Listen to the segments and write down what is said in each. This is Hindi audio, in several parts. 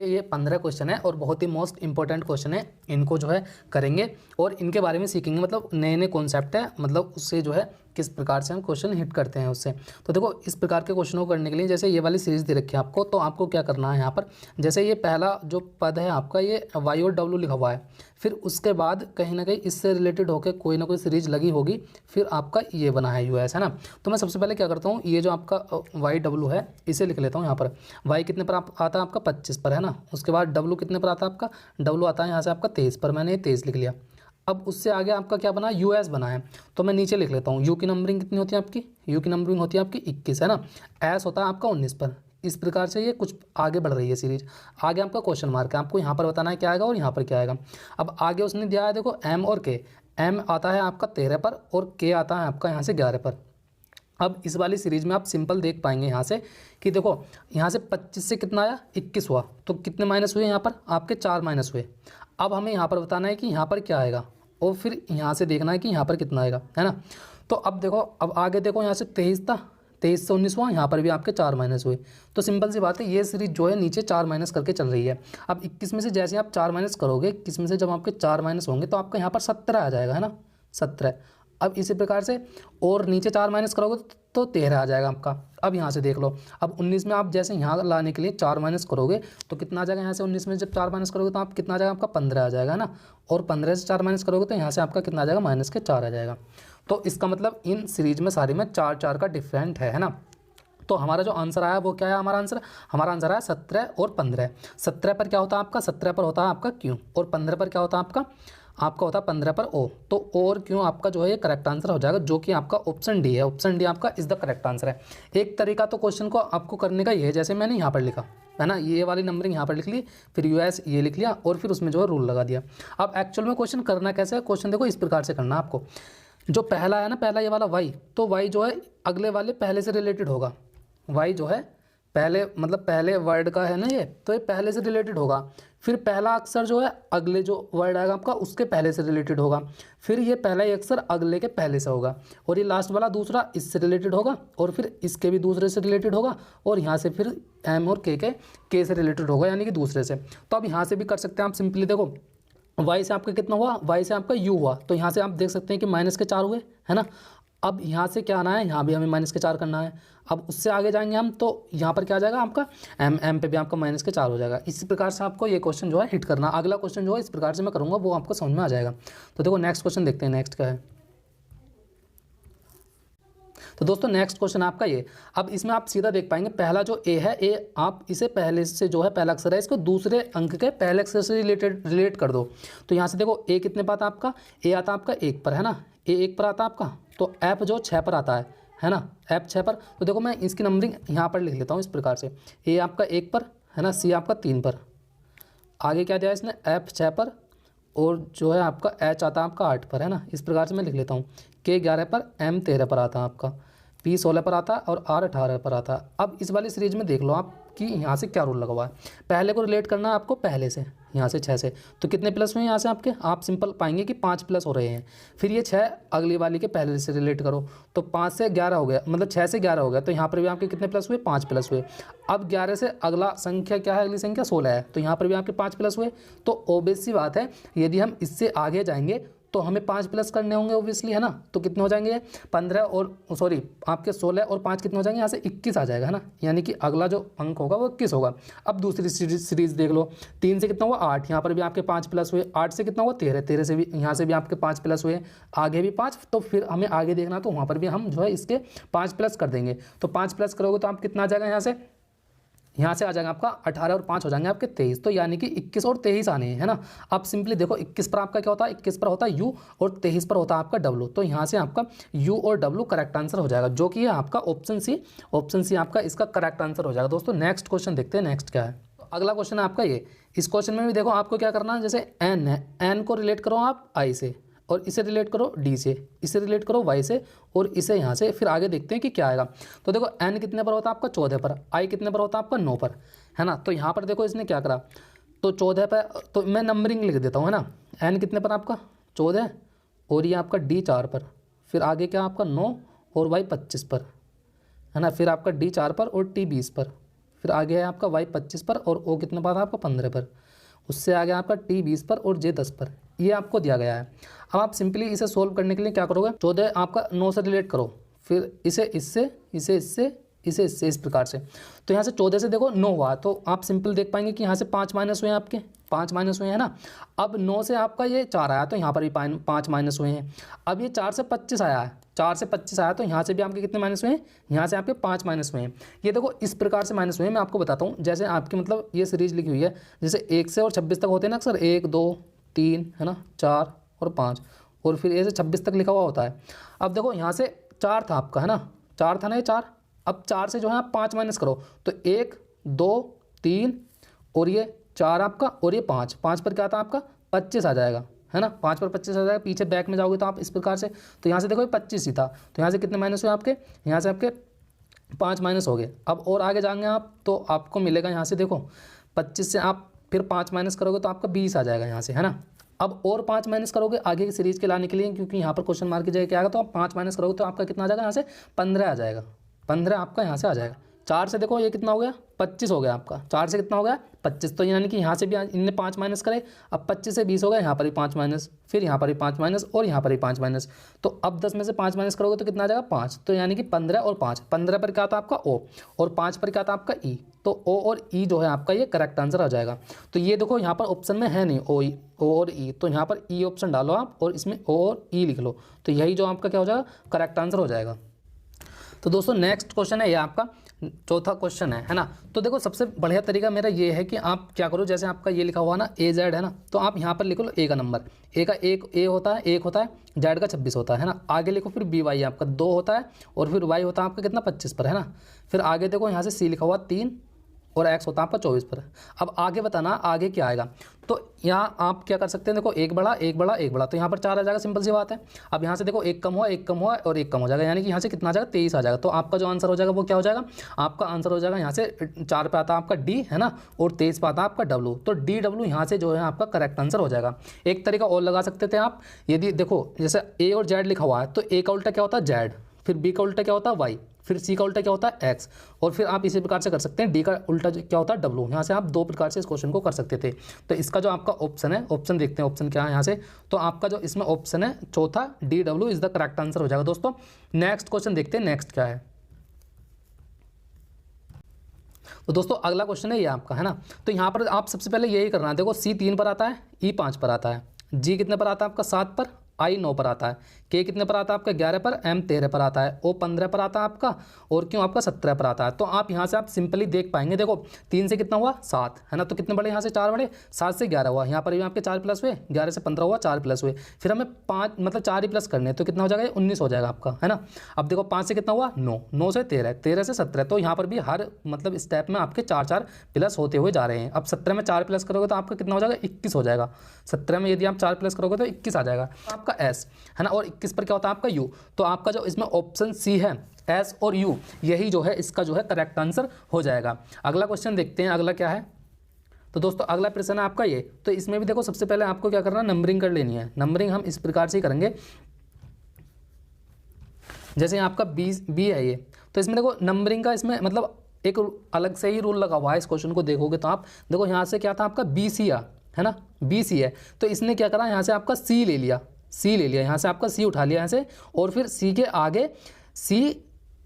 ये 15 क्वेश्चन है और बहुत ही मोस्ट इंपॉर्टेंट क्वेश्चन है। इनको जो है करेंगे और इनके बारे में सीखेंगे, मतलब नए नए कॉन्सेप्ट है, मतलब उससे जो है किस प्रकार से हम क्वेश्चन हिट करते हैं उससे। तो देखो इस प्रकार के क्वेश्चनों को करने के लिए जैसे ये वाली सीरीज दे रखी है आपको, तो आपको क्या करना है यहाँ पर, जैसे ये पहला जो पद है आपका ये वाई और डब्ल्यू लिखा हुआ है, फिर उसके बाद कहीं ना कहीं इससे रिलेटेड होकर कोई ना कोई सीरीज लगी होगी, फिर आपका ये बना है यूएस, है ना। तो मैं सबसे पहले क्या करता हूँ, ये जो आपका वाई डब्ल्यू है इसे लिख लेता हूँ यहाँ पर। वाई कितने पर आता है आपका 25 पर, है ना। उसके बाद डब्ल्यू कितने पर आता है आपका, डब्ल्यू आता है यहाँ से आपका 23 पर, मैंने ये 23 लिख लिया। अब उससे आगे आपका क्या बना, यूएस बना है, तो मैं नीचे लिख लेता हूँ। यू की नंबरिंग कितनी होती है आपकी, यू की नंबरिंग होती है आपकी 21, है ना। एस होता है आपका 19 पर। इस प्रकार से ये कुछ आगे बढ़ रही है सीरीज। आगे आपका क्वेश्चन मार्क है, आपको यहाँ पर बताना है क्या आएगा और यहाँ पर क्या आएगा। अब आगे उसने दिया है देखो एम और के। एम आता है आपका 13 पर और के आता है आपका यहाँ से 11 पर। अब इस वाली सीरीज में आप सिंपल देख पाएंगे यहाँ से कि देखो यहाँ से 25 से कितना आया 21 हुआ, तो कितने माइनस हुए यहाँ पर आपके 4 माइनस हुए। अब हमें यहाँ पर बताना है कि यहाँ पर क्या आएगा और फिर यहाँ से देखना है कि यहाँ पर कितना आएगा, है ना। तो अब देखो, अब आगे देखो यहाँ से 23 था, 23 से 19 हुआ, यहाँ पर भी आपके 4 माइनस हुए। तो सिंपल सी बात है, ये सीरीज जो है नीचे 4 माइनस करके चल रही है। अब 21 में से जैसे आप 4 माइनस करोगे, 21 में से जब आपके 4 माइनस होंगे तो आपका यहाँ पर 17 आ जाएगा, है ना, 17। अब इसी प्रकार से और नीचे 4 माइनस करोगे तो 13 आ जाएगा आपका। अब यहाँ से देख लो, अब 19 में आप जैसे यहाँ लाने के लिए 4 माइनस करोगे तो कितना आ जाएगा, यहाँ से 19 में जब 4 माइनस करोगे तो आप कितना आ जाएगा आपका 15 आ जाएगा ना। और 15 से 4 माइनस करोगे तो यहाँ से आपका कितना आ जाएगा, माइनस के 4 आ जाएगा। तो इसका मतलब इन सीरीज में सारी में 4 का डिफरेंट है ना। तो हमारा जो आंसर आया वो क्या है, हमारा आंसर आया 17 और 15। 17 पर क्या होता है आपका, 17 पर होता है आपका क्यू, और 15 पर क्या होता है आपका होता है 15 पर ओ। तो और क्यों आपका जो है ये करेक्ट आंसर हो जाएगा, जो कि आपका ऑप्शन डी है। ऑप्शन डी आपका इज द करेक्ट आंसर है। एक तरीका तो क्वेश्चन को आपको करने का ये है, जैसे मैंने यहाँ पर लिखा है ना, ये वाली नंबरिंग यहाँ पर लिख ली, फिर यूएस ये लिख लिया और फिर उसमें जो है रूल लगा दिया। अब एक्चुअल में क्वेश्चन करना कैसे है, क्वेश्चन देखो इस प्रकार से करना है आपको। जो पहला है ना, पहला ये वाला वाई, तो वाई जो है अगले वाले पहले से रिलेटेड होगा। वाई जो है पहले मतलब पहले वर्ड का है ना ये, तो ये पहले से रिलेटेड होगा। फिर पहला अक्षर जो है अगले जो वर्ड आएगा आपका उसके पहले से रिलेटेड होगा। फिर ये पहला ही अक्षर अगले के पहले से होगा, और ये लास्ट वाला दूसरा इससे रिलेटेड होगा, और फिर इसके भी दूसरे से रिलेटेड होगा, और यहाँ से फिर एम और के से रिलेटेड होगा, यानी कि दूसरे से। तो अब यहाँ से भी कर सकते हैं आप सिंपली। देखो वाई से आपका कितना हुआ, वाई से आपका यू हुआ, तो यहाँ से आप देख सकते हैं कि माइनस के 4 हुए, है ना। अब यहाँ से क्या आना है, यहाँ भी हमें माइनस के 4 करना है। अब उससे आगे जाएंगे हम, तो यहाँ पर क्या आ जाएगा आपका एम पे भी आपका माइनस के 4 हो जाएगा। इसी प्रकार से आपको ये क्वेश्चन जो है हिट करना। अगला क्वेश्चन जो है इस प्रकार से मैं करूँगा, वो आपको समझ में आ जाएगा। तो देखो नेक्स्ट क्वेश्चन देखते हैं, नेक्स्ट क्या है। तो दोस्तों नेक्स्ट क्वेश्चन आपका ये। अब इसमें आप सीधा देख पाएंगे, पहला जो ए है, ए आप इसे पहले से जो है पहला अक्षर है, इसको दूसरे अंक के पहले अक्षर से रिलेट कर दो। तो यहाँ से देखो ए कितने पर आता है आपका, ए आता आपका 1 पर, है ना, ए 1 पर आता है आपका। तो एफ जो 6 पर आता है ना, एफ 6 पर। तो देखो मैं इसकी नंबरिंग यहाँ पर लिख लेता हूँ इस प्रकार से, ए आपका 1 पर, है ना, सी आपका 3 पर, आगे क्या दिया इसने एफ 6 पर, और जो है आपका एच आता है आपका 8 पर, है ना। इस प्रकार से मैं लिख लेता हूँ, के 11 पर, एम 13 पर आता है आपका, पी 16 पर आता है और आर 18 पर आता है। अब इस वाली सीरीज में देख लो आप कि यहाँ से क्या रूल लगा हुआ है। पहले को रिलेट करना है आपको पहले से, यहाँ से 6 से, तो कितने प्लस हुए यहाँ से आपके, आप सिंपल पाएंगे कि 5 प्लस हो रहे हैं। फिर ये 6 अगली वाली के पहले से रिलेट करो, तो 5 से 11 हो गया, मतलब 6 से 11 हो गया, तो यहाँ पर भी आपके कितने प्लस हुए, 5 प्लस हुए। अब 11 से अगला संख्या क्या है, अगली संख्या 16 है, तो यहाँ पर भी आपके 5 प्लस हुए। तो ऑब्वियस सी बात है, यदि हम इससे आगे जाएंगे तो हमें 5 प्लस करने होंगे ऑब्वियसली, है ना। तो कितने हो जाएंगे 15 और सॉरी आपके 16 और 5 कितने हो जाएंगे, यहाँ से 21 आ जाएगा, है ना। यानी कि अगला जो अंक होगा वो 21 होगा। अब दूसरी सीरीज देख लो, 3 से कितना हुआ 8, यहाँ पर भी आपके 5 प्लस हुए। 8 से कितना हुआ 13, 13 से भी यहाँ से भी आपके 5 प्लस हुए, आगे भी 5। तो फिर हमें आगे देखना, तो वहाँ पर भी हम जो है इसके 5 प्लस कर देंगे। तो 5 प्लस करोगे तो आप कितना आ जाएगा, यहाँ से आ जाएगा आपका 18 और 5 हो जाएंगे आपके 23। तो यानी कि 21 और 23 आने हैं, है ना। अब सिंपली देखो 21 पर आपका क्या होता है, 21 पर होता है यू, और 23 पर होता है आपका डब्लू। तो यहाँ से आपका यू और डब्लू करेक्ट आंसर हो जाएगा, जो कि है आपका ऑप्शन सी। ऑप्शन सी आपका इसका करेक्ट आंसर हो जाएगा। दोस्तों नेक्स्ट क्वेश्चन देखते हैं, नेक्स्ट क्या है। अगला क्वेश्चन है आपका ये। इस क्वेश्चन में भी देखो आपको क्या करना है, जैसे एन है, एन को रिलेट करो आप आई से, और इसे रिलेट करो डी से, इसे रिलेट करो वाई से, और इसे यहाँ से। फिर आगे देखते हैं कि क्या आएगा। तो देखो एन कितने पर होता है आपका 14 पर, आई कितने पर होता है आपका 9 पर, है ना। तो यहाँ पर देखो इसने क्या करा, तो 14 पर, तो मैं नंबरिंग लिख देता हूँ, है ना। एन कितने पर आपका 14, और ये आपका डी 4 पर, फिर आगे क्या आपका 9 और वाई 25 पर, है ना। फिर आपका डी 4 पर और टी 20 पर, फिर आगे है आपका y 25 पर और o कितने पर था आपका 15 पर। उससे आगे आपका t 20 पर और j 10 पर। ये आपको दिया गया है। अब आप सिंपली इसे सोल्व करने के लिए क्या करोगे, 14 आपका 9 से रिलेट करो, फिर इसे इससे, इसे इससे, इसे इससे, इस प्रकार से। तो यहाँ से 14 से देखो 9 हुआ, तो आप सिंपल देख पाएंगे कि यहाँ से 5 माइनस हुए हैं, आपके 5 माइनस हुए हैं ना। अब 9 से आपका ये 4 आया, तो यहाँ पर भी 5 माइनस हुए हैं। अब ये 4 से 25 आया है, 4 से 25 आया, तो यहाँ से भी आपके कितने माइनस हुए हैं, यहाँ से आपके 5 माइनस हुए हैं। ये देखो इस प्रकार से माइनस हुए हैं। मैं आपको बताता हूँ, जैसे आपकी मतलब ये सीरीज लिखी हुई है, जैसे 1 से और 26 तक होते हैं ना अक्सर, 1 2 3 है ना, 4 और 5, और फिर ऐसे 26 तक लिखा हुआ होता है। अब देखो यहाँ से 4 था आपका, है ना, 4 था ना ये 4। अब 4 से जो है आप 5 माइनस करो, तो 1 2 3 और ये 4 आपका, और ये 5, 5 पर क्या था आपका 25 आ जाएगा, है ना, 5 पर 25 आ जाएगा। पीछे बैक में जाओगे तो आप इस प्रकार से, तो यहाँ से देखो 25 ही था, तो यहाँ से कितने माइनस हुए आपके, यहाँ से आपके 5 माइनस हो गए। अब और आगे जाएंगे आप तो आपको मिलेगा यहाँ से देखो 25 से आप फिर 5 माइनस करोगे तो आपका 20 आ जाएगा यहाँ से, है ना। अब और 5 माइनस करोगे आगे की सीरीज के लाने के लिए, क्योंकि यहाँ पर क्वेश्चन मार्क की जगह क्या आएगा, तो आप 5 माइनस करोगे तो आपका कितना आ जाएगा, यहाँ से 15 आ जाएगा, 15 आपका यहाँ से आ जाएगा। 4 से देखो ये कितना हो गया, 25 हो गया आपका, 4 से कितना हो गया 25, तो यानी कि यहाँ से भी इनने 5 माइनस करे। अब 25 से 20 हो गया, यहाँ पर भी 5 माइनस, फिर यहाँ पर भी 5 माइनस और यहाँ पर भी 5 माइनस। तो अब 10 में से 5 माइनस करोगे तो कितना आ जाएगा 5, तो यानी कि 15 और 5, 15 पर क्या था आपका ओ, और 5 पर क्या था आपका ई, तो ओ और ई जो है आपका ये करेक्ट आंसर आ जाएगा। तो ये देखो यहाँ पर ऑप्शन में है नहीं ओ और ई, तो यहाँ पर ई ऑप्शन डालो आप और इसमें ओ और ई लिख लो, तो यही जो आपका क्या हो जाएगा, करेक्ट आंसर हो जाएगा। तो दोस्तों नेक्स्ट क्वेश्चन है ये आपका चौथा क्वेश्चन है ना। तो देखो सबसे बढ़िया तरीका मेरा ये है कि आप क्या करो, जैसे आपका ये लिखा हुआ ना ए जेड है ना, तो आप यहाँ पर लिखो ए का नंबर, ए का एक ए होता है, 1 होता है, जेड का 26 होता है ना। आगे लिखो फिर बी वाई आपका 2 होता है, और फिर वाई होता है आपका कितना 25 पर, है ना। फिर आगे देखो यहाँ से सी लिखा हुआ 3 और एक्स होता है आपका 24 पर। अब आगे बताना आगे क्या आएगा, तो यहाँ आप क्या कर सकते हैं, देखो एक बड़ा एक बड़ा एक बड़ा, तो यहाँ पर 4 आ जाएगा, सिंपल सी बात है। अब यहाँ से देखो एक कम हुआ एक कम हुआ और एक कम हो जाएगा, यानी कि यहाँ से कितना आ जाएगा 23 आ जाएगा। तो आपका जो आंसर हो जाएगा वो क्या हो जाएगा, आपका आंसर हो जाएगा यहाँ से 4 पे आता है आपका डी, है ना, और 23 पे आता है आपका डब्लू, तो डी डब्लू यहाँ से जो है आपका करेक्ट आंसर हो जाएगा। एक तरीका और लगा सकते थे आप, यदि देखो जैसे ए और जेड लिखा हुआ है, तो ए का उल्टा क्या होता है जेड, फिर बी का उल्टा क्या होता है वाई, फिर सी का उल्टा क्या होता है एक्स, और फिर आप इसी प्रकार से कर सकते हैं डी का उल्टा क्या होता है डब्लू। यहाँ से आप 2 प्रकार से इस क्वेश्चन को कर सकते थे। तो इसका जो आपका ऑप्शन है, ऑप्शन देखते हैं ऑप्शन क्या है यहाँ से, तो आपका जो इसमें ऑप्शन है चौथा D W is the correct answer हो जाएगा। दोस्तों नेक्स्ट क्वेश्चन देखते हैं, नेक्स्ट क्या है। तो दोस्तों अगला क्वेश्चन है ये आपका, है ना। तो यहाँ पर आप सबसे पहले यही करना है, देखो सी 3 पर आता है, ई 5 पर आता है, जी कितने पर आता है आपका 7 पर, आई 9 पर आता है, के कितने पर आता है आपका 11 पर, एम 13 पर आता है, ओ 15 पर आता है आपका, और क्यों आपका 17 पर आता है। तो आप यहाँ से आप सिंपली देख पाएंगे, देखो 3 से कितना हुआ 7, है ना, तो कितने बड़े यहाँ से 4 बड़े, 7 से 11 हुआ, यहाँ पर भी आपके 4 प्लस हुए, 11 से 15 हुआ 4 प्लस हुए, फिर हमें 5 मतलब 4 ही प्लस करने, तो कितना हो जाएगा 19 हो जाएगा आपका, है ना। अब देखो 5 से कितना हुआ 9, 9 से 13, 13 से 17, तो यहाँ पर भी हर मतलब स्टेप में आपके 4 प्लस होते हुए जा रहे हैं। अब 17 में 4 प्लस करोगे तो आपका कितना हो जाएगा 21 हो जाएगा। 17 में यदि आप 4 प्लस करोगे तो 21 आ जाएगा आपका एस, है ना, और 21 पर क्या होता है आपका यू। तो आपका जो इसमें ऑप्शन सी है एस और यू, यही जो है इसका जो है करेक्ट आंसर हो जाएगा। अगला क्वेश्चन देखते हैं, अगला क्या है। तो दोस्तों अगला प्रश्न है आपका ये, तो इसमें भी देखो सबसे पहले आपको क्या करना है, नंबरिंग कर लेनी है। नंबरिंग हम इस प्रकार से ही करेंगे, जैसे आपका बी है ये, तो इसमें देखो नंबरिंग का इसमें मतलब एक अलग से ही रूल लगा हुआ है। इस क्वेश्चन को देखोगे तो आप देखो यहाँ से क्या था आपका बी सी है ना, बी सी है, तो इसने क्या करा यहाँ से आपका सी ले लिया, सी ले लिया, यहाँ से आपका सी उठा लिया यहाँ से, और फिर सी के आगे सी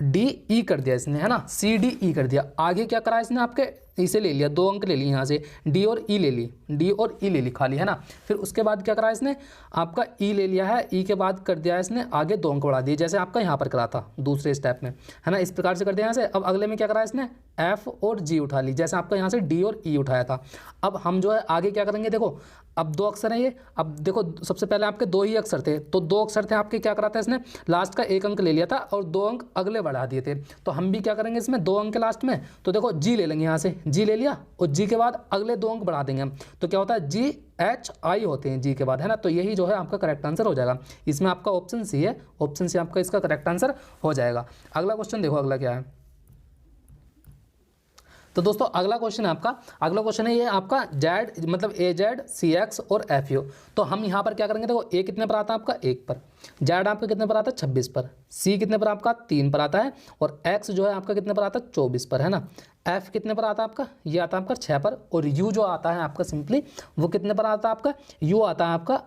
डी ई कर दिया इसने, है ना, सी डी ई कर दिया। आगे क्या करा इसने आपके इसे ले लिया, 2 अंक ले लिए यहाँ से, डी और ई ले ली, डी और ई ले ली खाली, है ना। फिर उसके बाद क्या करा इसने आपका ई ले लिया है, ई के बाद कर दिया इसने आगे 2 अंक बढ़ा दिए, जैसे आपका यहाँ पर करा था दूसरे स्टेप में, है ना, इस प्रकार से कर दिया यहाँ से। अब अगले में क्या करा इसने एफ और जी उठा ली, जैसे आपका यहाँ से डी और ई उठाया था। अब हम जो है आगे क्या करेंगे, देखो अब 2 अक्षर हैं ये, अब देखो सबसे पहले आपके 2 ही अक्षर थे, तो 2 अक्षर थे आपके, क्या करा था इसने लास्ट का 1 अंक ले लिया था और 2 अंक अगले बढ़ा दिए थे। तो हम भी क्या करेंगे इसमें 2 अंक के लास्ट में, तो देखो जी ले लेंगे यहाँ से, जी ले लिया और जी के बाद अगले 2 अंक बढ़ा देंगे हम, तो क्या होता है जी एच आई होते हैं जी के बाद, है ना। तो यही जो है आपका करेक्ट आंसर हो जाएगा। इसमें आपका ऑप्शन सी है, ऑप्शन सी आपका इसका करेक्ट आंसर हो जाएगा। अगला क्वेश्चन देखो, अगला क्या है। तो दोस्तों अगला क्वेश्चन है आपका, अगला क्वेश्चन है ये आपका जेड मतलब ए जेड सी एक्स और एफ यू। तो हम यहाँ पर क्या करेंगे, देखो ए कितने पर आता है आपका 1 पर, जेड आपका कितने पर आता है 26 पर, सी कितने पर आपका 3 पर आता है, और एक्स जो है आपका कितने पर आता है 24 पर, है ना। एफ कितने पर आता है आपका, ये आता है आपका 6 पर, और यू जो आता है आपका सिंपली वो कितने पर आता है आपका, यू आता है आपका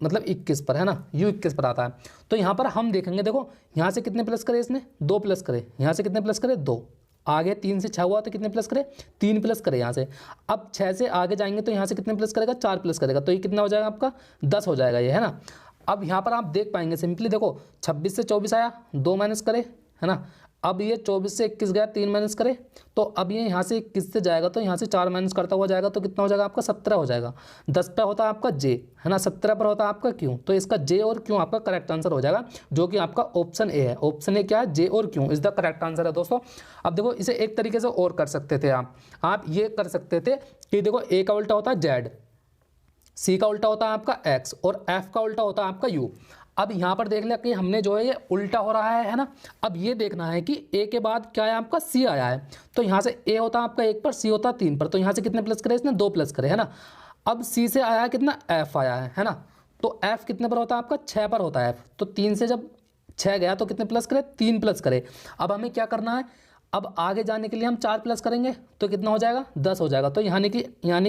मतलब 21 पर, है ना, यू 21 पर आता है। तो यहाँ पर हम देखेंगे, देखो यहाँ से कितने प्लस करे, इसने 2 प्लस करे, यहाँ से कितने प्लस करे 2, आगे 3 से 6 हुआ तो कितने प्लस करे 3 प्लस करे यहाँ से। अब 6 से आगे जाएंगे तो यहाँ से कितने प्लस करेगा 4 प्लस करेगा, तो ये कितना हो जाएगा आपका 10 हो जाएगा ये, है ना। अब यहाँ पर आप देख पाएंगे सिंपली, देखो 26 से 24 आया 2 माइनस करे, है ना। अब ये 24 से 21 गया 3 माइनस करे, तो अब ये यहाँ से 21 से जाएगा तो यहाँ से 4 माइनस करता हुआ जाएगा तो कितना हो जाएगा आपका 17 हो जाएगा। 10 पे होता है आपका जे, है ना, 17 पर होता है आपका क्यों, तो इसका जे और क्यों आपका करेक्ट आंसर हो जाएगा, जो कि आपका ऑप्शन ए है। ऑप्शन ए क्या है, जे और क्यों इज द करेक्ट आंसर है दोस्तों। अब देखो इसे एक तरीके से और कर सकते थे आप ये कर सकते थे कि देखो ए का उल्टा होता है जेड, सी का उल्टा होता है आपका एक्स, और एफ का उल्टा होता है आपका यू। अब यहाँ पर देख लिया कि हमने जो है ये उल्टा हो रहा है ना। अब ये देखना है कि ए के बाद क्या है आपका सी आया है, तो यहाँ से ए होता है आपका 1 पर, सी होता है 3 पर, तो यहाँ से कितने प्लस करे इसने 2 प्लस करे, है ना। अब सी से आया है कितना एफ आया है ना, तो एफ कितने पर होता है आपका 6 पर होता है एफ, तो 3 से जब 6 गया तो कितने प्लस करे 3 प्लस करे। अब हमें क्या करना है, अब आगे जाने के लिए हम 4 प्लस करेंगे तो कितना हो जाएगा 10 हो जाएगा। तो यानी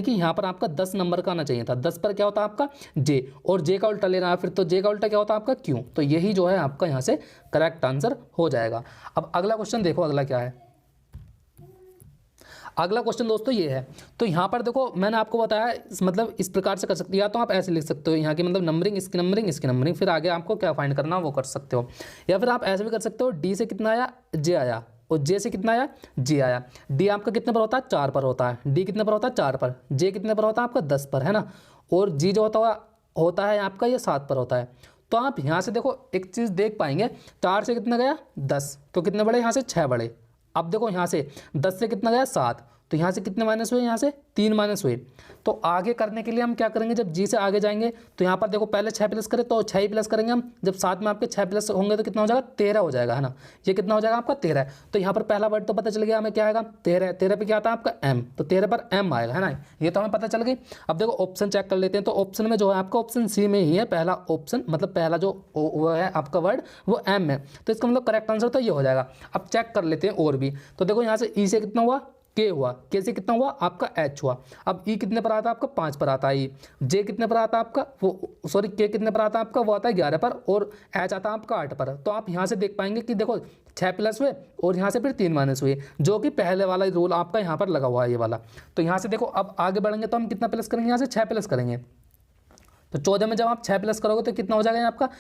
कि यहाँ पर आपका 10 नंबर का आना चाहिए था। 10 पर क्या होता है आपका जे, और जे का उल्टा लेना है फिर, तो जे का उल्टा क्या होता है आपका क्यों, तो यही जो है आपका यहाँ से करेक्ट आंसर हो जाएगा। अब अगला क्वेश्चन देखो, अगला क्या है, अगला क्वेश्चन दोस्तों ये है। तो यहाँ पर देखो मैंने आपको बताया मतलब इस प्रकार से कर सकते हो, या तो आप ऐसे लिख सकते हो यहाँ की मतलब नंबरिंग, इसकी नंबरिंग, इसकी नंबरिंग, फिर आगे आपको क्या फाइंड करना वो कर सकते हो, या फिर आप ऐसे भी कर सकते हो डी से कितना आया जे आया, और जे से कितना आया जे आया। डी आपका कितने पर होता है 4 पर होता है, डी कितने पर होता है 4 पर, जे कितने पर होता है आपका 10 पर, है ना, और जी जो होता है आपका ये 7 पर होता है। तो आप यहाँ से देखो एक चीज़ देख पाएंगे, 4 से कितना गया 10, तो कितने बड़े यहाँ से 6 बड़े। अब देखो यहाँ से 10 से कितना गया 7, तो यहाँ से कितने माइनस हुए, यहाँ से 3 माइनस हुए। तो आगे करने के लिए हम क्या करेंगे, जब जी से आगे जाएंगे तो यहाँ पर देखो पहले 6 प्लस करें तो 6 ही प्लस करेंगे हम, जब साथ में आपके 6 प्लस होंगे तो कितना हो जाएगा 13 हो जाएगा, है ना। ये कितना हो जाएगा आपका 13। तो यहाँ पर पहला वर्ड तो पता चल गया हमें क्या आएगा 13, 13 पे क्या आता है आपका एम, तो 13 पर एम आएगा, है ना, ये तो हमें पता चल गई। अब देखो ऑप्शन चेक कर लेते हैं, तो ऑप्शन में जो है आपका ऑप्शन सी में ही है पहला ऑप्शन, मतलब पहला जो वो है आपका वर्ड वो एम है, तो इसका मतलब करेक्ट आंसर तो ये हो जाएगा। अब चेक कर लेते हैं और भी, तो देखो यहाँ से ई से कितना हुआ के हुआ, के से कितना हुआ आपका एच हुआ। अब ई कितने पर आता है आपका 5 पर आता है ई, जे कितने पर आता है आपका वो सॉरी के कितने पर आता है आपका वो आता है 11 पर, और एच आता है आपका 8 पर। तो आप यहाँ से देख पाएंगे कि देखो 6 प्लस हुए और यहाँ से फिर 3 माइनस हुए, जो कि पहले वाला रूल आपका यहाँ पर लगा हुआ है ये वाला। तो यहाँ से देखो अब आगे बढ़ेंगे तो हम कितना प्लस करेंगे, यहाँ से 6 प्लस करेंगे, तो 14 में जब आप 6 प्लस करोगे तो कितना हो जाएगा आपका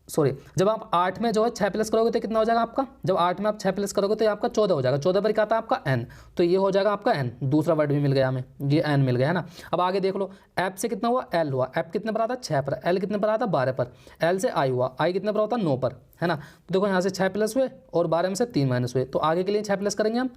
सॉरी जब आप 8 में जो है 6 प्लस करोगे तो कितना हो जाएगा आपका, जब 8 में आप 6 प्लस करोगे तो ये आपका 14 हो जाएगा। 14 पर क्या आता है आपका एन, तो ये हो जाएगा आपका एन, दूसरा वर्ड भी मिल गया हमें, ये एन मिल गया, है ना। अब आगे देख लो, एफ से कितना हुआ एल हुआ, एफ कितने पर आता है 6 पर, एल कितने पर आता है 12 पर, एल से आई हुआ, आई कितने पर होता है 9 पर, है ना। तो देखो यहाँ से 6 प्लस हुए और 12 में से 3 माइनस हुए, तो आगे के लिए 6 प्लस करेंगे हम,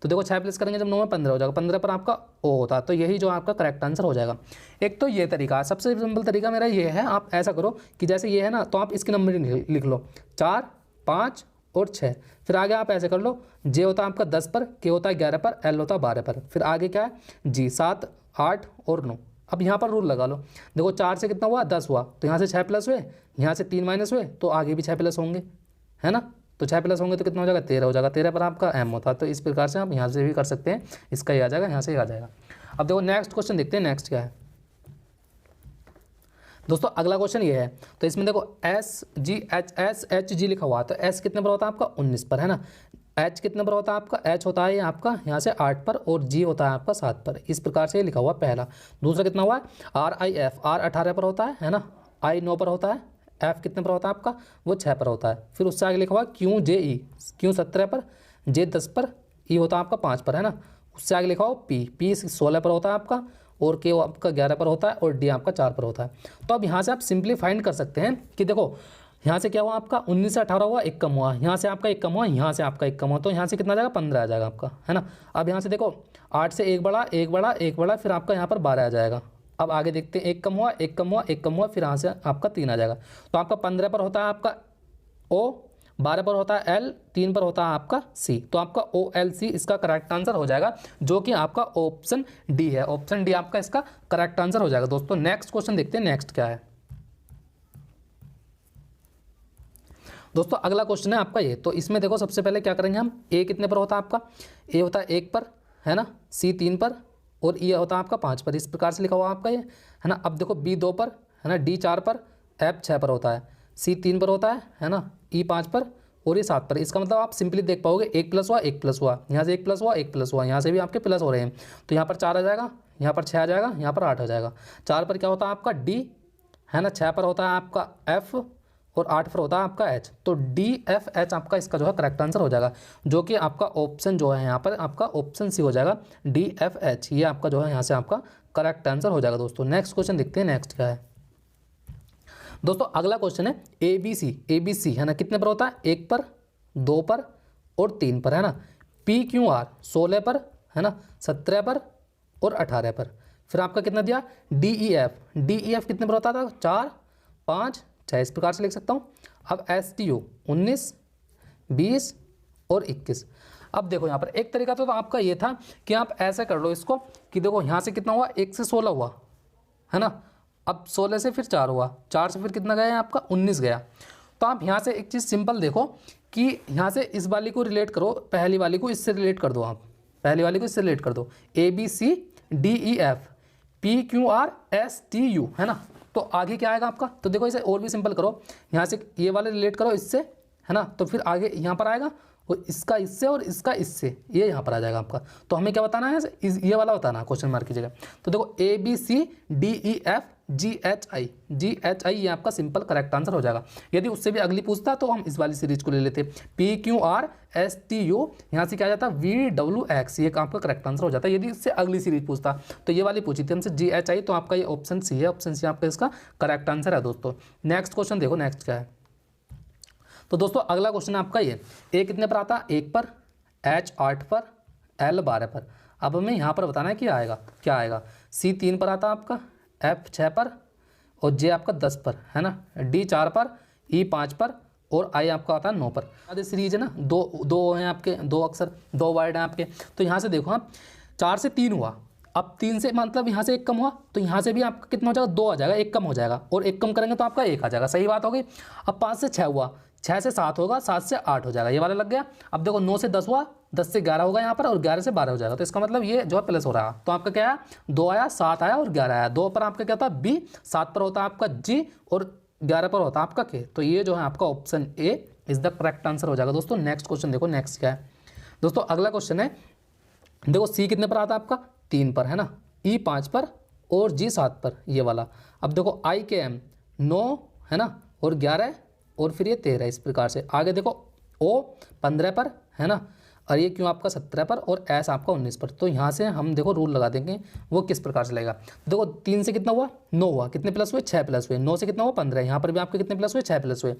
तो देखो 6 प्लस करेंगे जब 9 में 15 हो जाएगा, 15 पर आपका ओ होता है, तो यही जो आपका करेक्ट आंसर हो जाएगा। एक तो ये तरीका, सबसे सिंपल तरीका मेरा ये है, आप ऐसा करो कि जैसे ये है ना तो आप इसकी नंबरिंग लिख लो 4, 5 और 6, फिर आगे आप ऐसे कर लो, जे होता है आपका 10 पर, के होता है 11 पर, एल होता है 12 पर, फिर आगे क्या है जी 7, 8 और 9। अब यहाँ पर रूल लगा लो, देखो 4 से कितना हुआ 10 हुआ, तो यहाँ से 6 प्लस हुए, यहाँ से 3 माइनस हुए, तो आगे भी 6 प्लस होंगे, है ना। तो 6 प्लस होंगे तो कितना हो जाएगा 13 हो जाएगा, 13 पर आपका एम होता है। तो इस प्रकार से आप यहाँ से भी कर सकते हैं, इसका ही आ जाएगा, यहाँ से ही आ जाएगा। अब देखो नेक्स्ट क्वेश्चन देखते हैं, नेक्स्ट क्या है दोस्तों। अगला क्वेश्चन ये है, तो इसमें देखो एस एच जी लिखा हुआ है, तो एस कितने पर होता है आपका 19 पर, है ना। एच कितने पर होता है आपका, एच होता है आपका यहाँ से 8 पर, और जी होता है आपका 7 पर, इस प्रकार से लिखा हुआ पहला। दूसरा कितना हुआ आर आई एफ, आर 18 पर होता है ना, आई 9 पर होता है, एफ कितने पर होता है आपका वो 6 पर होता है। फिर उससे आगे लिखा हुआ क्यू जे ई, क्यू 17 पर, जे 10 पर, ई होता है आपका 5 पर, है ना। उससे आगे लिखा हुआ पी, पी 16 पर होता है आपका, और के आपका 11 पर होता है, और डी आपका 4 पर होता है। तो अब यहाँ से आप सिंपली फाइंड कर सकते हैं कि देखो यहाँ से क्या हुआ आपका 19 से 18 हुआ, एक कम हुआ, यहाँ से आपका एक कम हुआ, यहाँ से आपका एक कम हुआ, तो यहाँ से कितना आ जाएगा 15 आ जाएगा आपका, है ना। अब यहाँ से देखो 8 से एक बड़ा एक बड़ा एक बड़ा, फिर आपका यहाँ पर 12 आ जाएगा। अब आगे देखते हैं, एक कम हुआ एक कम हुआ एक कम हुआ, फिर यहाँ से आपका 3 आ जाएगा, तो आपका 15 पर होता है आपका ओ, 12 पर होता है L, 3 पर होता है आपका C। तो आपका OLC इसका करेक्ट आंसर हो जाएगा, जो कि आपका ऑप्शन डी है। ऑप्शन डी आपका इसका करेक्ट आंसर हो जाएगा दोस्तों। नेक्स्ट क्वेश्चन देखते हैं, नेक्स्ट क्या है दोस्तों। अगला क्वेश्चन है आपका ये। तो इसमें देखो सबसे पहले क्या करेंगे हम, A कितने पर होता है आपका, A होता है 1 पर, है ना, C 3 पर और E होता है आपका 5 पर। इस प्रकार से लिखा हुआ आपका ये, है ना। अब देखो B 2 पर, है ना, D 4 पर, F 6 पर होता है, C 3 पर होता है ना, E 5 पर और ये 7 पर। इसका मतलब आप सिंपली देख पाओगे 1 प्लस हुआ, 1 प्लस हुआ, यहाँ से 1 प्लस हुआ, 1 प्लस हुआ, यहाँ से भी आपके प्लस हो रहे हैं। तो यहाँ पर 4 आ जाएगा, यहाँ पर 6 आ जाएगा, यहाँ पर 8 आ जाएगा। 4 पर क्या होता है आपका D, है ना, 6 पर होता है आपका F और 8 पर होता है आपका H। तो DFH आपका इसका जो है करेक्ट आंसर हो जाएगा, जो कि आपका ऑप्शन जो है यहाँ पर आपका ऑप्शन सी हो जाएगा, DFH। ये आपका जो है यहाँ से आपका करेक्ट आंसर हो जाएगा दोस्तों। नेक्स्ट क्वेश्चन देखते हैं, नेक्स्ट क्या है दोस्तों। अगला क्वेश्चन है ABC है ना, कितने पर होता है, 1 पर, 2 पर और 3 पर, है ना। PQR 16 पर, है ना, 17 पर और 18 पर। फिर आपका कितना दिया, DEF कितने पर होता था, 4, 5, 6। इस प्रकार से लिख सकता हूँ। अब STU 19, 20 और 21। अब देखो यहाँ पर एक तरीका तो आपका ये था कि आप ऐसे कर लो इसको कि देखो यहाँ से कितना हुआ, 1 से 16 हुआ, है ना। अब 16 से फिर 4 हुआ, 4 से फिर कितना गया आपका, 19 गया। तो आप यहाँ से एक चीज़ सिंपल देखो कि यहाँ से इस वाली को रिलेट करो, पहली वाली को इससे रिलेट कर दो, आप पहली वाली को इससे रिलेट कर दो, ABCDEF PQR STU, है ना। तो आगे क्या आएगा आपका, तो देखो इसे और भी सिंपल करो, यहाँ से ये वाले रिलेट करो इससे, है ना। तो फिर आगे यहाँ पर आएगा और इसका इससे और इसका इससे, ये यहाँ पर आ जाएगा आपका। तो हमें क्या बताना है, ये वाला बताना है, क्वेश्चन मार्क की जगह। तो देखो ABCDEF GHI ये आपका सिंपल करेक्ट आंसर हो जाएगा। यदि उससे भी अगली पूछता तो हम इस वाली सीरीज को ले लेते, PQR STU, यहाँ से क्या आ जाता VWX, ये आपका करेक्ट आंसर हो जाता है। यदि इससे अगली सीरीज पूछता तो ये वाली पूछी थी हमसे GHI, तो आपका ये ऑप्शन सी है, ऑप्शन सी आपका इसका करेक्ट आंसर है दोस्तों। नेक्स्ट क्वेश्चन देखो, नेक्स्ट क्या है। तो दोस्तों अगला क्वेश्चन है आपका ये, A कितने पर आता है, 1 पर, H 8 पर, L 12 पर। अब हमें यहाँ पर बताना है कि आएगा क्या आएगा। C 3 पर आता है आपका, F 6 पर और J आपका 10 पर, है ना, D 4 पर, E 5 पर और I आपका आता है 9 पर। आधे सीरीज है ना, दो हैं आपके, 2 अक्षर 2 वर्ड हैं आपके। तो यहाँ से देखो आप, 4 से 3 हुआ, अब 3 से मतलब यहाँ से 1 कम हुआ, तो यहाँ से भी आपका कितना हो जाएगा, 2 आ जाएगा, 1 कम हो जाएगा और 1 कम करेंगे तो आपका 1 आ जाएगा। सही बात हो गई। अब 5 से 6 हुआ, 6 से 7 होगा, 7 से 8 हो जाएगा, ये वाला लग गया। अब देखो 9 से 10 हुआ, 10 से 11 होगा यहाँ पर और 11 से 12 हो जाएगा। तो इसका मतलब ये जो है प्लस हो रहा है। तो आपका क्या आया, 2 आया, 7 आया और 11 आया। 2 पर आपका क्या होता है B, 7 पर होता है आपका G और 11 पर होता है आपका K। तो ये जो है आपका option A is the correct answer हो जाएगा दोस्तों। नेक्स्ट क्वेश्चन देखो, नेक्स्ट क्या है दोस्तों। अगला क्वेश्चन है, देखो C कितने पर आता है आपका, 3 पर, है ना, E 5 पर और G 7 पर, ये वाला। अब देखो IKM 9, है ना, और 11 और फिर ये 13। इस प्रकार से आगे देखो O 15 पर, है ना, और ये क्यों आपका 17 पर और S आपका 19 पर। तो यहाँ से हम देखो रूल लगा देंगे, वो किस प्रकार से लगेगा। देखो 3 से कितना हुआ, 9 हुआ, कितने प्लस हुए, 6 प्लस हुए। 9 से कितना हुआ, 15। यहाँ पर भी आपके कितने प्लस हुए, 6 प्लस हुए।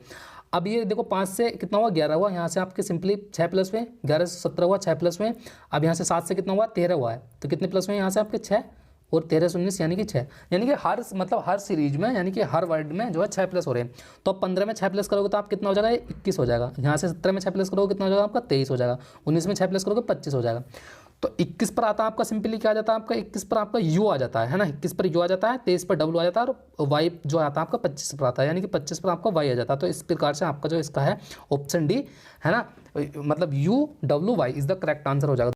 अब ये देखो 5 से कितना हुआ, 11 हुआ, यहाँ से आपके सिंपली 6 प्लस हुए। 11 से 17 हुआ, 6 प्लस हुए। अब यहाँ से 7 से कितना हुआ, 13 हुआ है, तो कितने प्लस हुए यहाँ से आपके 6 और 13 से 19 यानी कि 6। यानी कि हर सीरीज में यानी कि हर वर्ड में जो है 6 प्लस हो रहे हैं। तो अब 15 में 6 प्लस करोगे तो आप कितना हो जाएगा, 21 हो जाएगा। यहाँ से 17 में 6 प्लस करोगे कितना हो जाएगा आपका, 23 हो जाएगा। 19 में 6 प्लस करोगे 25 हो जाएगा। तो 21 पर आता है आपका सिंपली क्या आ जाता है आपका, 21 पर आपका U आ जाता है ना, 21 पर U आ जाता है, 23 पर W आ जाता है और Y जो आता है आपका 25 पर आता है, यानी कि 25 पर आपका Y आ जाता है। तो इस प्रकार से आपका जो इसका है ऑप्शन डी, है ना, मतलब UWY is the correct answer हो जाएगा।